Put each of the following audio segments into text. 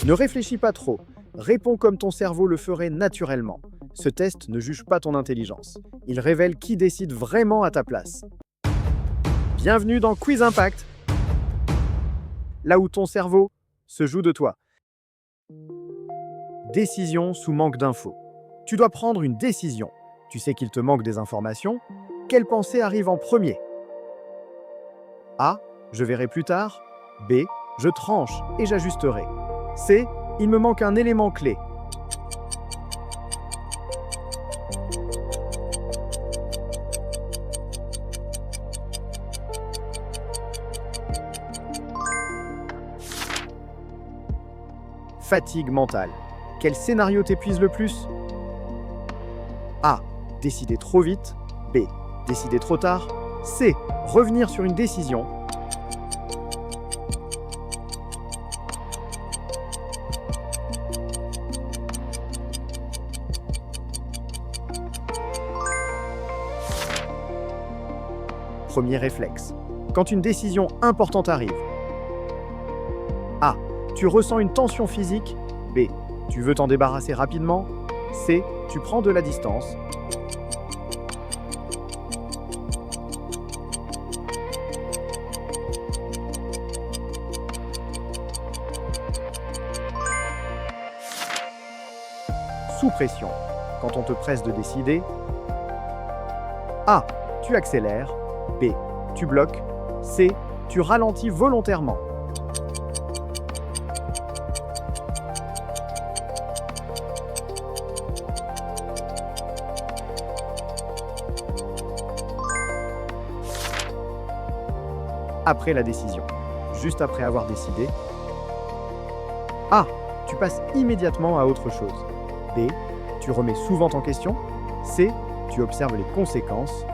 Ne réfléchis pas trop. Réponds comme ton cerveau le ferait naturellement. Ce test ne juge pas ton intelligence. Il révèle qui décide vraiment à ta place. Bienvenue dans Quiz Impact, là où ton cerveau se joue de toi. Décision sous manque d'infos. Tu dois prendre une décision. Tu sais qu'il te manque des informations. Quelle pensée arrive en premier? A. Je verrai plus tard. B. Je tranche et j'ajusterai. C. Il me manque un élément clé. Fatigue mentale. Quel scénario t'épuise le plus? A. Décider trop vite. B. Décider trop tard. C. Revenir sur une décision. Premier réflexe. Quand une décision importante arrive. A. Tu ressens une tension physique. B. Tu veux t'en débarrasser rapidement. C. Tu prends de la distance. Sous pression. Quand on te presse de décider. A. Tu accélères. B. Tu bloques. C. Tu ralentis volontairement. Après la décision. Juste après avoir décidé. A. Tu passes immédiatement à autre chose. B. Tu remets souvent en question. C. Tu observes les conséquences.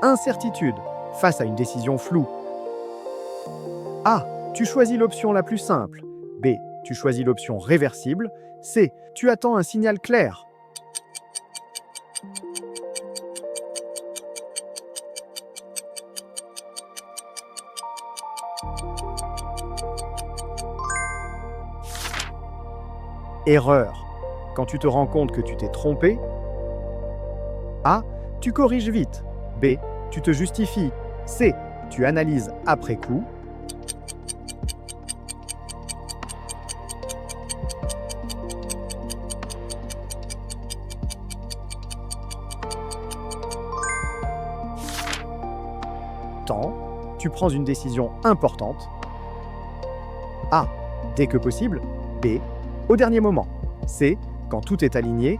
Incertitude. Face à une décision floue. A. Tu choisis l'option la plus simple. B. Tu choisis l'option réversible. C. Tu attends un signal clair. Erreur. Quand tu te rends compte que tu t'es trompé. A. Tu corriges vite. B. Tu te justifies. C. Tu analyses après coup. Temps. Tu prends une décision importante. A. Dès que possible. B. Au dernier moment. C. Quand tout est aligné.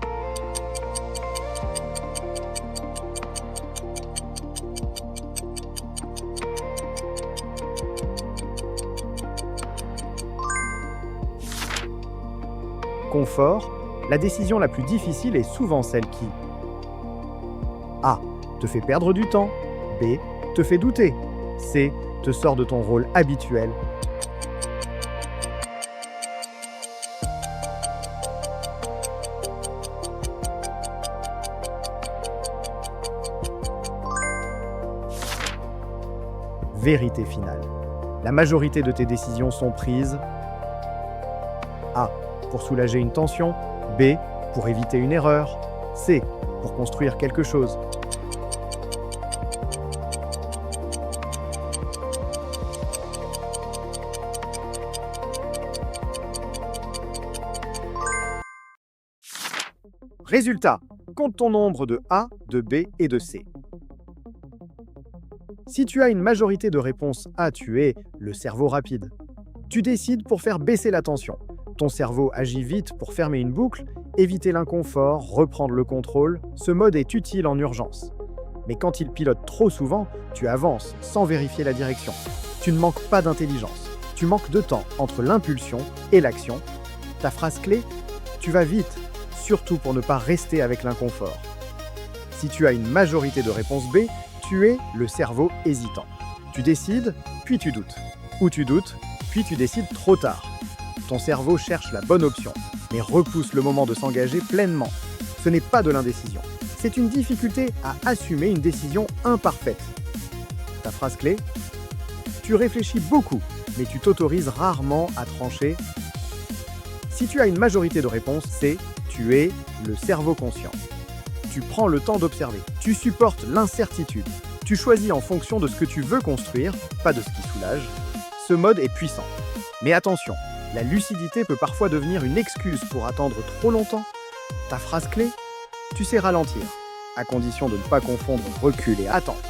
Confort. La décision la plus difficile est souvent celle qui A. Te fait perdre du temps. B. Te fait douter. C. Te sort de ton rôle habituel. Vérité finale. La majorité de tes décisions sont prises A. Pour soulager une tension. B. Pour éviter une erreur. C. Pour construire quelque chose. Résultat. Compte ton nombre de A, de B et de C. Si tu as une majorité de réponses A, tu es le cerveau rapide. Tu décides pour faire baisser la tension. Ton cerveau agit vite pour fermer une boucle, éviter l'inconfort, reprendre le contrôle. Ce mode est utile en urgence. Mais quand il pilote trop souvent, tu avances sans vérifier la direction. Tu ne manques pas d'intelligence. Tu manques de temps entre l'impulsion et l'action. Ta phrase clé? Tu vas vite, surtout pour ne pas rester avec l'inconfort. Si tu as une majorité de réponses B, tu es le cerveau hésitant. Tu décides, puis tu doutes. Ou tu doutes, puis tu décides trop tard. Ton cerveau cherche la bonne option, mais repousse le moment de s'engager pleinement. Ce n'est pas de l'indécision, c'est une difficulté à assumer une décision imparfaite. Ta phrase clé? Tu réfléchis beaucoup, mais tu t'autorises rarement à trancher. Si tu as une majorité de réponses, c'est tu es le cerveau conscient. Tu prends le temps d'observer, tu supportes l'incertitude, tu choisis en fonction de ce que tu veux construire, pas de ce qui soulage. Ce mode est puissant. Mais attention, la lucidité peut parfois devenir une excuse pour attendre trop longtemps. Ta phrase clé? Tu sais ralentir, à condition de ne pas confondre recul et attente.